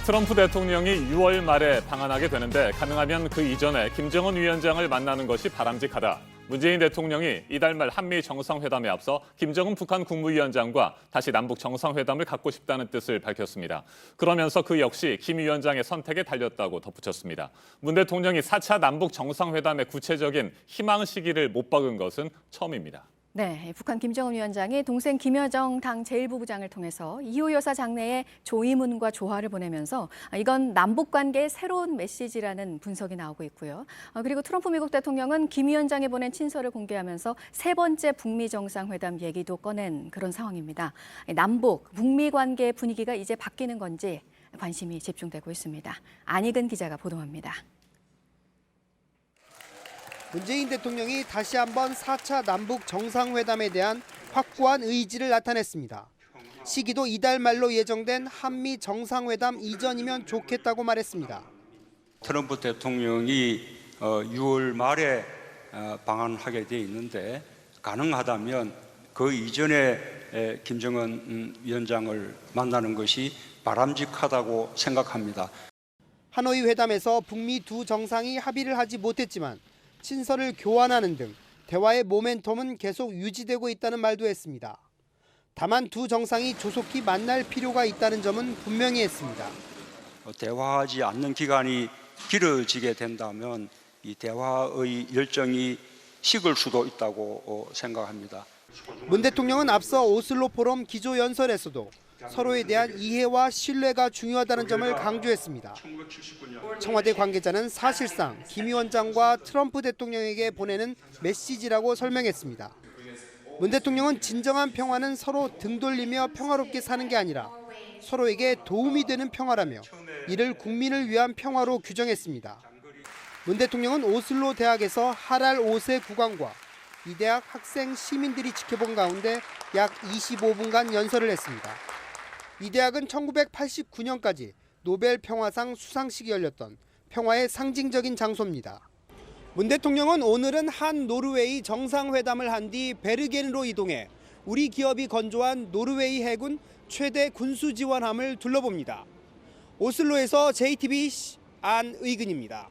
트럼프 대통령이 6월 말에 방한하게 되는데 가능하면 그 이전에 김정은 위원장을 만나는 것이 바람직하다. 문재인 대통령이 이달 말 한미 정상회담에 앞서 김정은 북한 국무위원장과 다시 남북 정상회담을 갖고 싶다는 뜻을 밝혔습니다. 그러면서 그 역시 김 위원장의 선택에 달렸다고 덧붙였습니다. 문 대통령이 4차 남북 정상회담의 구체적인 희망 시기를 못 박은 것은 처음입니다. 네, 북한 김정은 위원장이 동생 김여정 당 제1부부장을 통해서 이호 여사 장례에 조의문과 조화를 보내면서 이건 남북 관계의 새로운 메시지라는 분석이 나오고 있고요. 그리고 트럼프 미국 대통령은 김 위원장이 보낸 친서를 공개하면서 세 번째 북미 정상회담 얘기도 꺼낸 그런 상황입니다. 남북, 북미 관계의 분위기가 이제 바뀌는 건지 관심이 집중되고 있습니다. 안익은 기자가 보도합니다. 문재인 대통령이 다시 한번 4차 남북 정상회담에 대한 확고한 의지를 나타냈습니다. 시기도 이달 말로 예정된 한미 정상회담 이전이면 좋겠다고 말했습니다. 트럼프 대통령이 6월 말에 방한하게 돼 있는데 가능하다면 그 이전에 김정은 위원장을 만나는 것이 바람직하다고 생각합니다. 하노이 회담에서 북미 두 정상이 합의를 하지 못했지만 친서를 교환하는 등 대화의 모멘텀은 계속 유지되고 있다는 말도 했습니다. 다만 두 정상이 조속히 만날 필요가 있다는 점은 분명히 했습니다. 대화하지 않는 기간이 길어지게 된다면 이 대화의 열정이 식을 수도 있다고 생각합니다. 문 대통령은 앞서 오슬로 포럼 기조연설에서도 서로에 대한 이해와 신뢰가 중요하다는 점을 강조했습니다. 청와대 관계자는 사실상 김 위원장과 트럼프 대통령에게 보내는 메시지라고 설명했습니다. 문 대통령은 진정한 평화는 서로 등 돌리며 평화롭게 사는 게 아니라 서로에게 도움이 되는 평화라며 이를 국민을 위한 평화로 규정했습니다. 문 대통령은 오슬로 대학에서 하랄 5세 국왕과 이 대학 학생 시민들이 지켜본 가운데 약 25분간 연설을 했습니다. 이 대학은 1989년까지 노벨 평화상 수상식이 열렸던 평화의 상징적인 장소입니다. 문 대통령은 오늘은 한 노르웨이 정상회담을 한 뒤 베르겐으로 이동해 우리 기업이 건조한 노르웨이 해군 최대 군수 지원함을 둘러봅니다. 오슬로에서 JTBC 안의근입니다.